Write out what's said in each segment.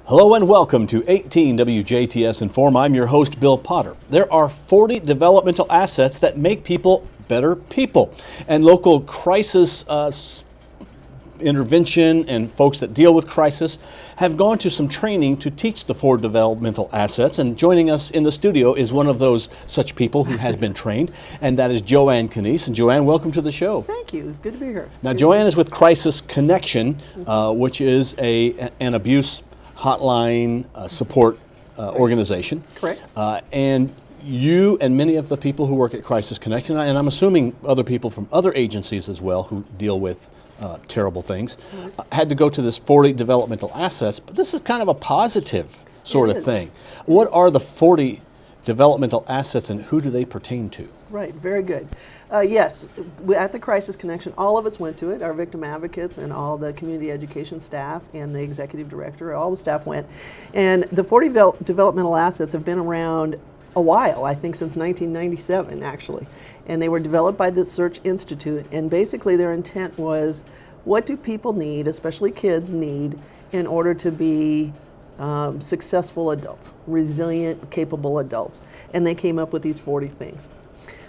Hello and welcome to 18 WJTS in.form. I'm your host, Bill Potter. There are 40 developmental assets that make people better people. And local crisis intervention and folks that deal with crisis have gone to some training to teach the 4 developmental assets. And joining us in the studio is one of those such people who has been trained, and that is Joan Knies. And Joanne, welcome to the show. Thank you. It's good to be here. Now, Joanne is with Crisis Connection, which is an abuse hotline support organization. Correct. And you and many of the people who work at Crisis Connection, and I'm assuming other people from other agencies as well who deal with terrible things, had to go to this 40 developmental assets, but this is kind of a positive sort of thing. What are the 40 developmental assets and who do they pertain to? Right, very good. Yes, at the Crisis Connection, all of us went to it, our victim advocates and all the community education staff and the executive director, all the staff went. And the 40 developmental assets have been around a while, I think since 1997 actually. And they were developed by the Search Institute, and basically their intent was, what do people need, especially kids need, in order to be successful adults, resilient, capable adults? And they came up with these 40 things.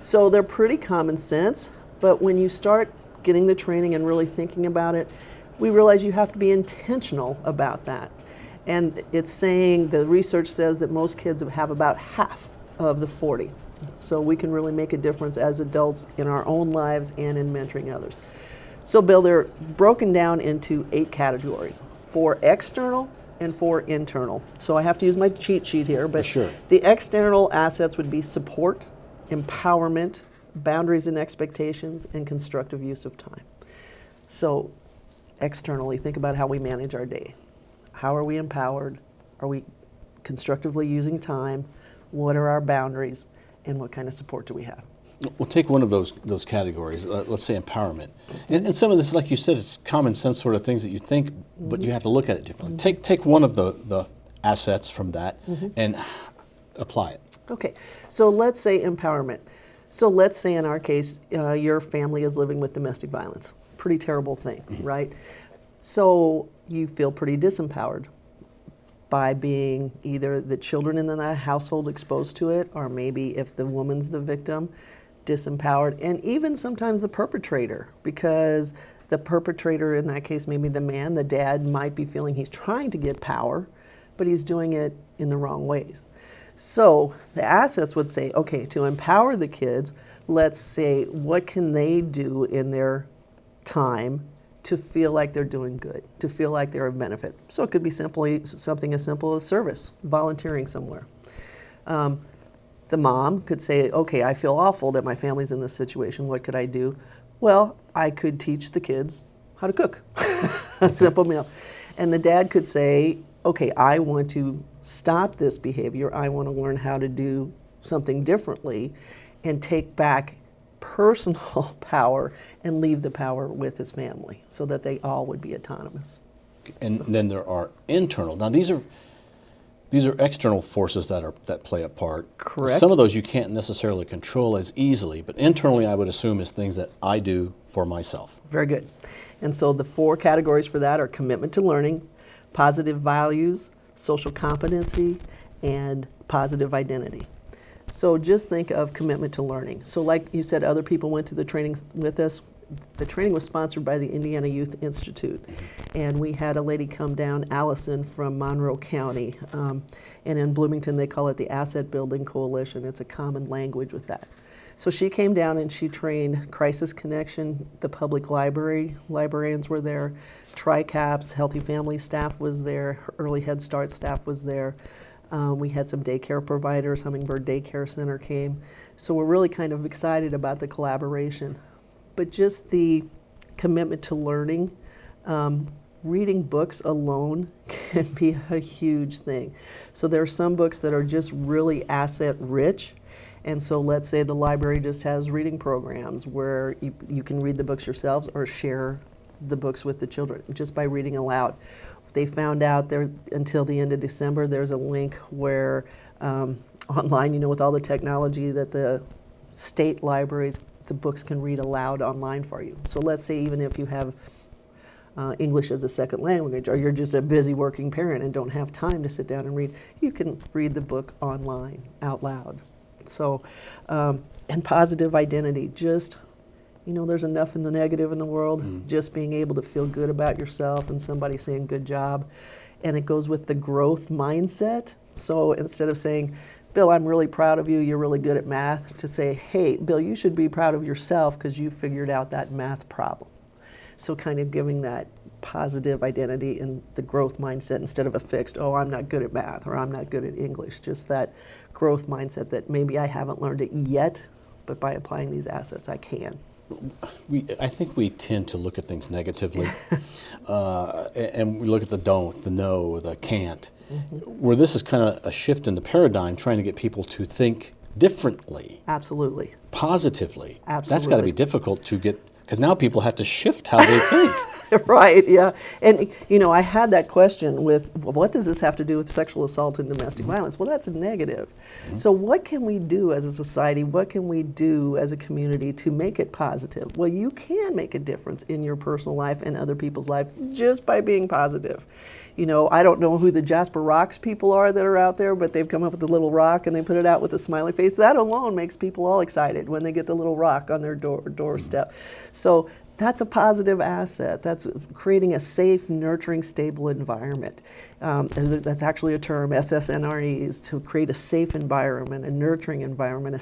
So they're pretty common sense, but when you start getting the training and really thinking about it, we realize you have to be intentional about that. And it's saying, the research says that most kids have about half of the 40. So we can really make a difference as adults in our own lives and in mentoring others. So Bill, they're broken down into 8 categories, 4 external and 4 internal. So I have to use my cheat sheet here, but sure. The external assets would be support, empowerment, boundaries and expectations, and constructive use of time. So externally, think about how we manage our day. How are we empowered? Are we constructively using time? What are our boundaries? And what kind of support do we have? We'll take one of those categories, let's say empowerment. And some of this, like you said, it's common sense sort of things that you think, but you have to look at it differently. Take one of the assets from that and apply it. Okay, so let's say empowerment. So let's say in our case, your family is living with domestic violence. Pretty terrible thing, right? So you feel pretty disempowered by being either the children in that household exposed to it, or maybe if the woman's the victim, disempowered, and even sometimes the perpetrator, because the perpetrator in that case, maybe the man, the dad, might be feeling he's trying to get power, but he's doing it in the wrong ways. So the assets would say, okay, to empower the kids, let's say, what can they do in their time to feel like they're doing good, to feel like they're of benefit? So it could be simply something as simple as service, volunteering somewhere. The mom could say, okay, I feel awful that my family's in this situation. What could I do? Well, I could teach the kids how to cook, a simple meal. And the dad could say, okay, I want to stop this behavior. I want to learn how to do something differently and take back personal power and leave the power with his family so that they all would be autonomous. And then there are internal. Now these are external forces that play a part. Correct. Some of those you can't necessarily control as easily, but internally I would assume is things that I do for myself. Very good. And so the 4 categories for that are commitment to learning, positive values, social competency, and positive identity. So just think of commitment to learning. So like you said, other people went to the training with us. The training was sponsored by the Indiana Youth Institute. And we had a lady come down, Allison from Monroe County. And in Bloomington, they call it the Asset Building Coalition. It's a common language with that. So she came down and she trained Crisis Connection, the public library, librarians were there, TRICAPS, Healthy Family staff was there, Early Head Start staff was there. We had some daycare providers, Hummingbird Daycare Center came. So we're really kind of excited about the collaboration. But just the commitment to learning, reading books alone can be a huge thing. So there are some books that are just really asset rich. And so let's say the library just has reading programs where you can read the books yourselves or share the books with the children just by reading aloud. They found out there until the end of December, there's a link where online, with all the technology that the state libraries, the books can read aloud online for you. So let's say even if you have English as a second language, or you're just a busy working parent and don't have time to sit down and read, you can read the book online out loud. So, and positive identity, just, there's enough in the negative in the world, just being able to feel good about yourself and somebody saying good job. And it goes with the growth mindset. So instead of saying, Bill, I'm really proud of you, you're really good at math, to say, hey, Bill, you should be proud of yourself because you figured out that math problem. So kind of giving that positive identity in the growth mindset instead of a fixed, oh, I'm not good at math or I'm not good at English, just that growth mindset that maybe I haven't learned it yet, but by applying these assets, I can. I think we tend to look at things negatively, and we look at the don't, the no, the can't, where this is kind of a shift in the paradigm, trying to get people to think differently. Absolutely. Positively. Absolutely. That's got to be difficult to get, because now people have to shift how they think. Right, yeah. And, I had that question with, well, what does this have to do with sexual assault and domestic violence? Well, that's a negative. So what can we do as a society, what can we do as a community to make it positive? Well, you can make a difference in your personal life and other people's life just by being positive. I don't know who the Jasper Rocks people are that are out there, but they've come up with a little rock and they put it out with a smiley face. That alone makes people all excited when they get the little rock on their doorstep. So that's a positive asset. That's creating a safe, nurturing, stable environment. That's actually a term, SSNREs, to create a safe environment, a nurturing environment,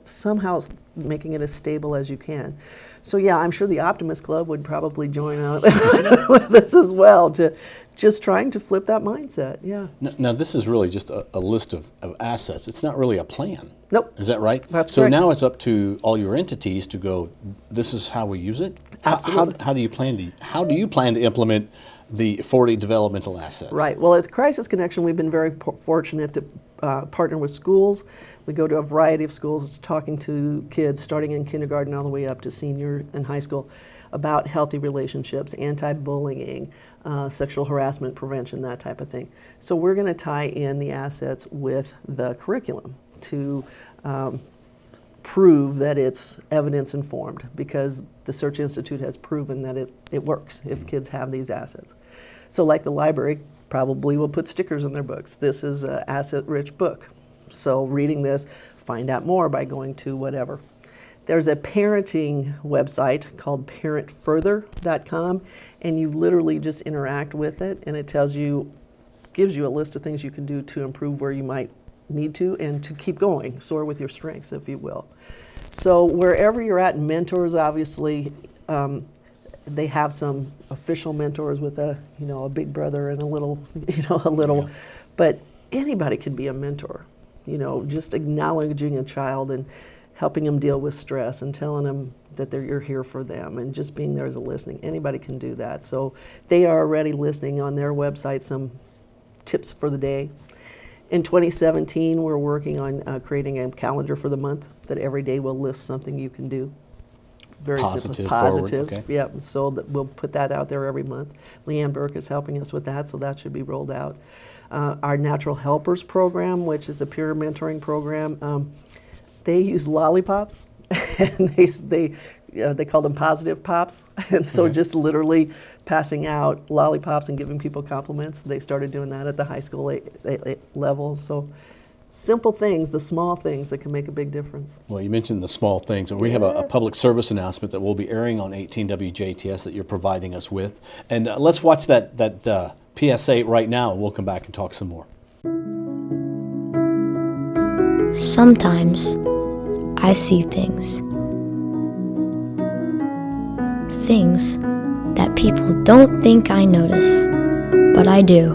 somehow making it as stable as you can. So yeah, I'm sure the Optimist Club would probably join up with this as well, to just trying to flip that mindset, yeah. Now this is really just a list of assets. It's not really a plan. Nope. Is that right? That's so correct. Now it's up to all your entities to go, this is how we use it? Absolutely. How do you plan to implement the 40 developmental assets? Right. Well, at Crisis Connection, we've been very fortunate to partner with schools. We go to a variety of schools talking to kids starting in kindergarten all the way up to senior and high school about healthy relationships, anti-bullying, sexual harassment prevention, that type of thing. So we're going to tie in the assets with the curriculum to prove that it's evidence informed, because the Search Institute has proven that it works if kids have these assets. So like the library probably will put stickers in their books. This is an asset-rich book. So reading this, find out more by going to whatever. There's a parenting website called parentfurther.com, and you literally just interact with it, and it gives you a list of things you can do to improve where you might need to, and to keep going, soar with your strengths, if you will. So wherever you're at, mentors, obviously, they have some official mentors with a big brother and a little, but anybody can be a mentor. Just acknowledging a child and helping them deal with stress and telling them that you're here for them, and just being there as a listening. Anybody can do that. So they are already listing on their website some tips for the day. In 2017, we're working on creating a calendar for the month that every day will list something you can do. Very positive, positive. forward, okay. Yep. So we'll put that out there every month. Leanne Burke is helping us with that, so that should be rolled out. Our Natural Helpers program, which is a peer mentoring program, they use lollipops, and they call them positive pops, and so just literally passing out lollipops and giving people compliments. They started doing that at the high school level. So simple things, the small things that can make a big difference. Well, you mentioned the small things, and we have a public service announcement that will be airing on 18 WJTS that you're providing us with. And let's watch that PSA right now, and we'll come back and talk some more. Sometimes I see things that people don't think I notice, but I do.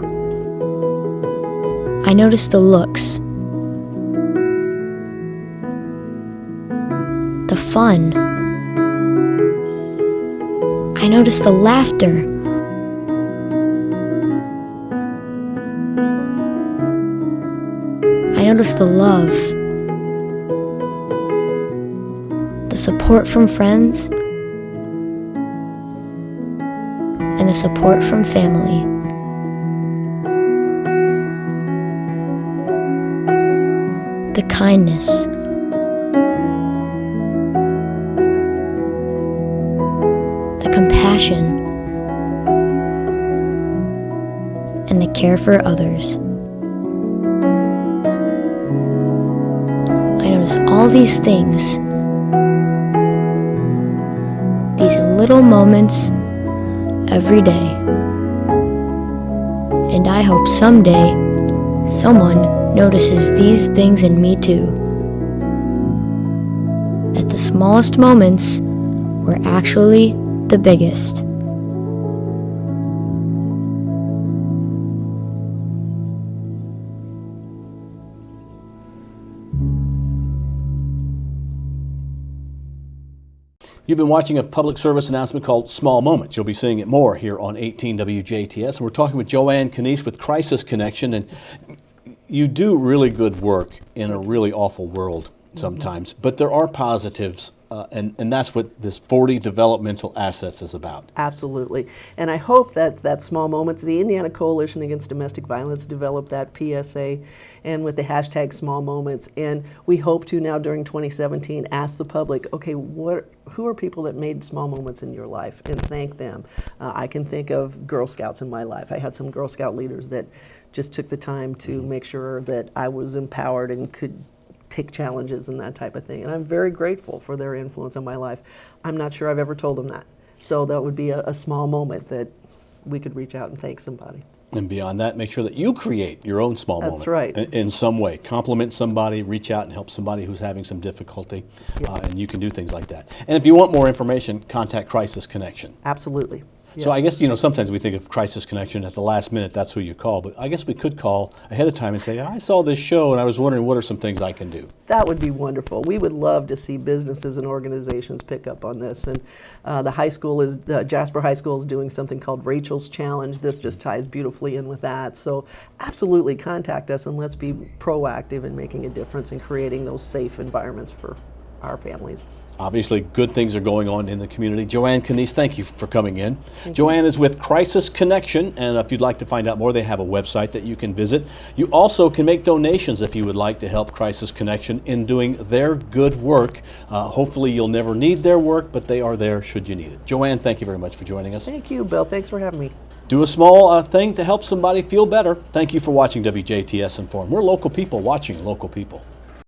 I notice the looks, the fun. I notice the laughter. I notice the love, the support from friends, and the support from family. The kindness. The compassion. care for others. I notice all these things, these little moments every day. And I hope someday someone notices these things in me too. That the smallest moments were actually the biggest. You've been watching a public service announcement called Small Moments. You'll be seeing it more here on 18 WJTS. And we're talking with Joan Knies with Crisis Connection. And you do really good work in a really awful world sometimes, but there are positives, and that's what this 40 developmental assets is about. Absolutely. And I hope that small moments, the Indiana Coalition Against Domestic Violence developed that PSA and with the hashtag small moments. And we hope to now during 2017 ask the public, okay, who are people that made small moments in your life, and thank them. I can think of Girl Scouts in my life. I had some Girl Scout leaders that just took the time to make sure that I was empowered and could take challenges and that type of thing. And I'm very grateful for their influence on my life. I'm not sure I've ever told them that. So that would be a small moment that we could reach out and thank somebody. And beyond that, make sure that you create your own small moment. That's right. In some way. Compliment somebody, reach out and help somebody who's having some difficulty. Yes. And you can do things like that. And if you want more information, contact Crisis Connection. Absolutely. So Yes. I guess, sometimes we think of Crisis Connection at the last minute, that's who you call. But I guess we could call ahead of time and say, I saw this show and I was wondering what are some things I can do. That would be wonderful. We would love to see businesses and organizations pick up on this. And Jasper High School is doing something called Rachel's Challenge. This just ties beautifully in with that. So absolutely contact us and let's be proactive in making a difference and creating those safe environments for our families. Obviously, good things are going on in the community. Joan Knies, thank you for coming in. Joan is with Crisis Connection, and if you'd like to find out more, they have a website that you can visit. You also can make donations if you would like to help Crisis Connection in doing their good work. Hopefully, you'll never need their work, but they are there should you need it. Joan, thank you very much for joining us. Thank you, Bill. Thanks for having me. Do a small thing to help somebody feel better. Thank you for watching WJTS in.form. We're local people watching local people.